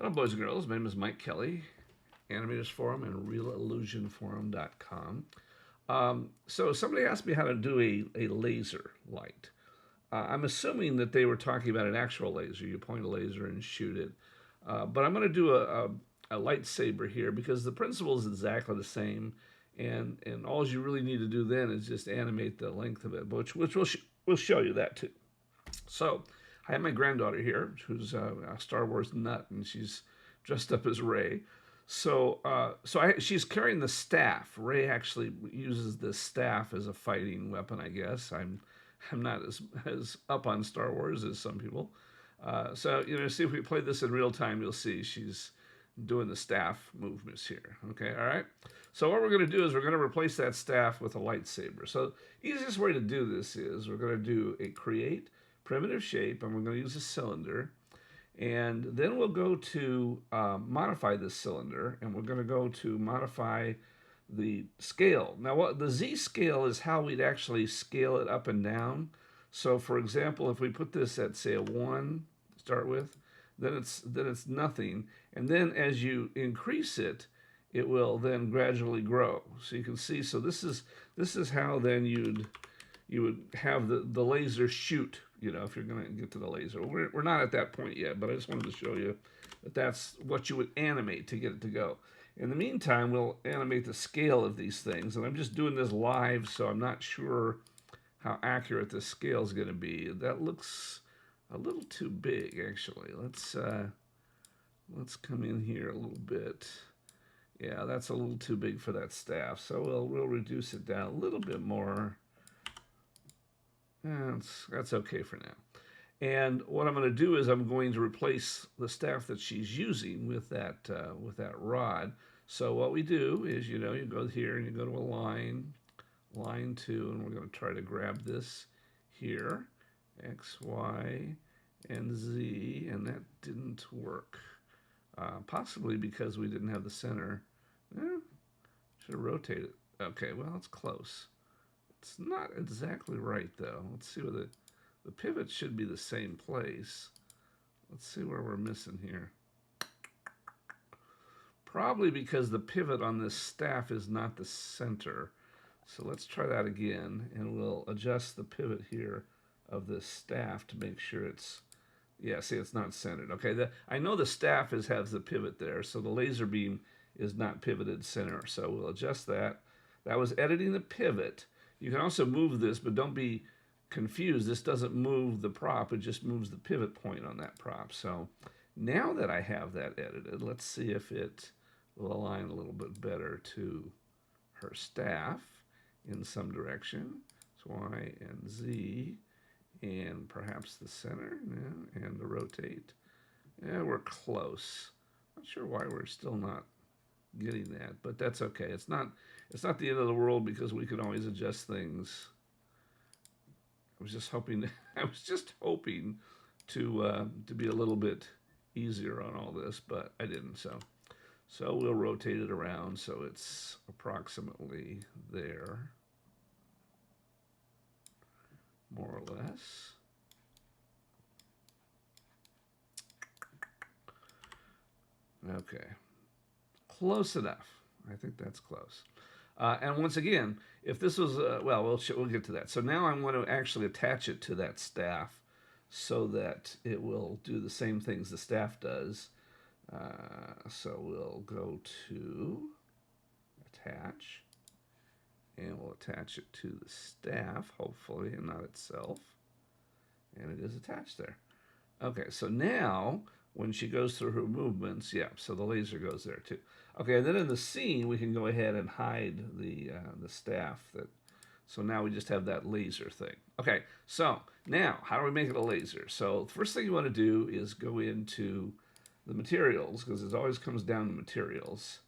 Hello, boys and girls. My name is Mike Kelly, Animators Forum and RealIllusionForum.com. So somebody asked me how to do a laser light. I'm assuming that they were talking about an actual laser. You point a laser and shoot it. But I'm going to do a lightsaber here because the principle is exactly the same. And all you really need to do then is just animate the length of it, which we'll show you that too. So I have my granddaughter here, who's a Star Wars nut, and she's dressed up as Rey. She's carrying the staff. Rey actually uses this staff as a fighting weapon, I guess. I'm not as up on Star Wars as some people. See if we play this in real time, you'll see she's doing the staff movements here. Okay, all right. So what we're going to do is we're going to replace that staff with a lightsaber. So easiest way to do this is we're going to do a create primitive shape, and we're going to use a cylinder. And then we'll go to modify this cylinder, and we're going to go to modify the scale. Now, what the Z scale is how we'd actually scale it up and down. So, for example, if we put this at, say, a 1 to start with, then it's nothing. And then as you increase it, it will then gradually grow. So you can see, so this is how then you would have the laser shoot, if you're going to get to the laser. We're not at that point yet, but I just wanted to show you that that's what you would animate to get it to go. In the meantime, we'll animate the scale of these things, and I'm just doing this live, so I'm not sure how accurate the scale is going to be. That looks a little too big, actually. Let's come in here a little bit. Yeah, that's a little too big for that staff, so we'll reduce it down a little bit more. That's okay for now. And what I'm going to do is I'm going to replace the staff that she's using with that rod. So what we do is, you go here and you go to a line 2, and we're going to try to grab this here, X, Y, and Z, and that didn't work. Possibly because we didn't have the center. Should have rotated. Okay, well, it's close. It's not exactly right, though. Let's see where the pivot should be the same place. Let's see where we're missing here. Probably because the pivot on this staff is not the center. So let's try that again, and we'll adjust the pivot here of this staff to make sure it's, yeah, see, it's not centered. Okay, I know the staff has the pivot there, so the laser beam is not pivoted center. So we'll adjust that. That was editing the pivot. You can also move this, but don't be confused. This doesn't move the prop. It just moves the pivot point on that prop. So now that I have that edited, let's see if it will align a little bit better to her staff in some direction. So Y and Z, and perhaps the center, yeah, and the rotate. Yeah, we're close. Not sure why we're still not getting that, but that's okay. It's not the end of the world because we can always adjust things. I was just hoping to be a little bit easier on all this, but I didn't. So we'll rotate it around so it's approximately there, more or less. Okay, close enough. I think that's close. And once again, if this was, we'll get to that. So now I'm going to actually attach it to that staff so that it will do the same things the staff does. So we'll go to attach, and we'll attach it to the staff, hopefully, and not itself. And it is attached there. Okay, so now when she goes through her movements, yeah, so the laser goes there too. Okay, and then in the scene, we can go ahead and hide the staff. So now we just have that laser thing. Okay, so now how do we make it a laser? So the first thing you want to do is go into the materials, because it always comes down to materials.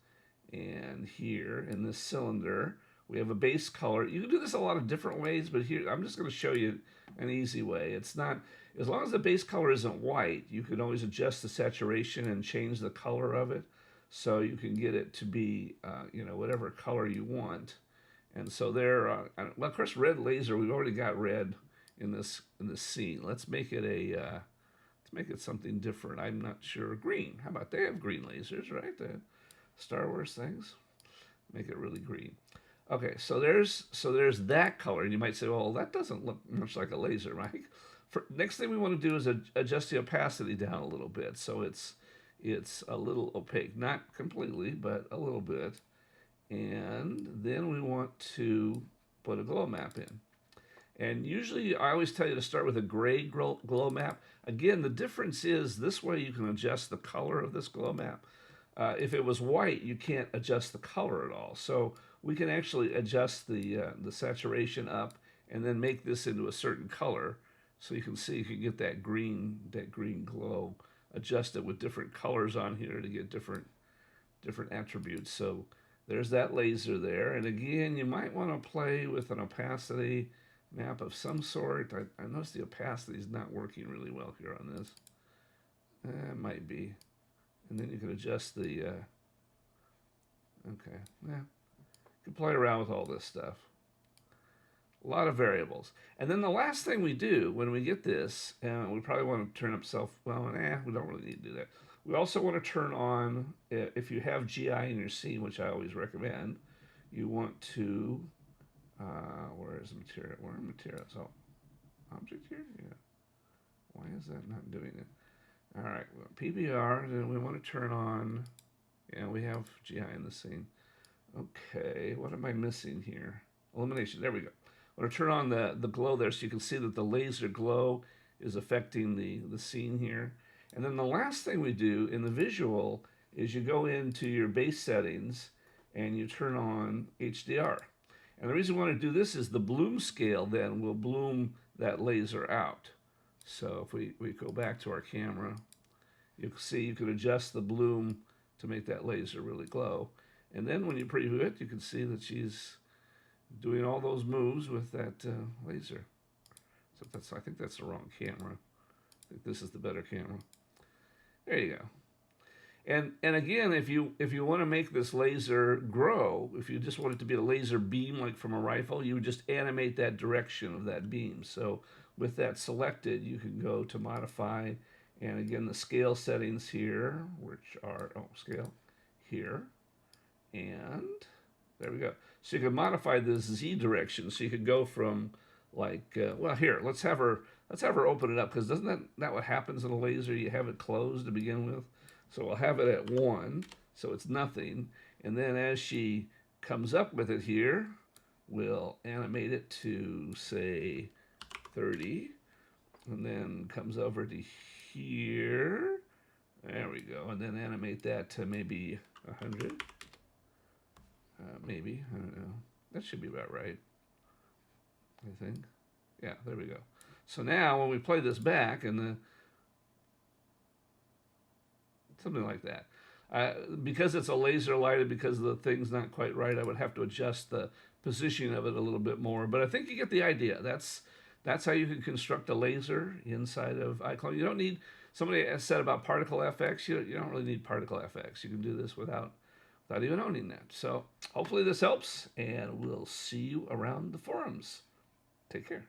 And here in this cylinder, we have a base color. You can do this a lot of different ways, but here I'm just going to show you an easy way. It's not, as long as the base color isn't white, you can always adjust the saturation and change the color of it, so you can get it to be, whatever color you want. And so there, well, of course, red laser. We've already got red in this scene. Let's make it a Let's make it something different. I'm not sure. Green. How about they have green lasers, right? The Star Wars things. Make it really green. Okay, so there's that color. And you might say, well, that doesn't look much like a laser, right? Next thing we want to do is adjust the opacity down a little bit, so it's a little opaque, not completely, but a little bit. And then we want to put a glow map in. And usually, I always tell you to start with a gray glow map. Again, the difference is this way you can adjust the color of this glow map. If it was white, you can't adjust the color at all. So we can actually adjust the saturation up and then make this into a certain color. So you can see you can get that green glow. Adjust it with different colors on here to get different attributes. So there's that laser there. And again, you might want to play with an opacity map of some sort. I notice the opacity is not working really well here on this. It might be. And then you can adjust the, okay, yeah. You can play around with all this stuff. A lot of variables. And then the last thing we do when we get this, and we probably want to turn up we don't really need to do that. We also want to turn on, if you have GI in your scene, which I always recommend, you want to, where is material? Where are materials? Oh, object here? Yeah. Why is that not doing it? All right, well, PBR, and we want to turn on, yeah, we have GI in the scene. Okay, what am I missing here? Illumination, there we go. I want to turn on the glow there so you can see that the laser glow is affecting the scene here. And then the last thing we do in the visual is you go into your base settings and you turn on HDR. And the reason we want to do this is the bloom scale then will bloom that laser out. So if we go back to our camera, you can see you can adjust the bloom to make that laser really glow. And then when you preview it, you can see that she's doing all those moves with that laser. So I think that's the wrong camera. I think this is the better camera. There you go. And again, if you want to make this laser grow, if you just want it to be a laser beam like from a rifle, you would just animate that direction of that beam. So with that selected, you can go to modify, and again the scale settings here, which are scale here, and there we go. So you can modify this Z direction. So you could go from like well here, let's have her open it up, because doesn't that what happens in a laser? You have it closed to begin with. So we'll have it at 1, so it's nothing. And then as she comes up with it here, we'll animate it to, say, 30. And then comes over to here. There we go. And then animate that to maybe 100. Maybe. I don't know. That should be about right, I think. Yeah, there we go. So now when we play this back, and something like that. Because it's a laser lighted, because the thing's not quite right, I would have to adjust the positioning of it a little bit more. But I think you get the idea. That's how you can construct a laser inside of iClone. You don't need, somebody has said about particle FX, you don't really need particle FX. You can do this without even owning that. So hopefully this helps, and we'll see you around the forums. Take care.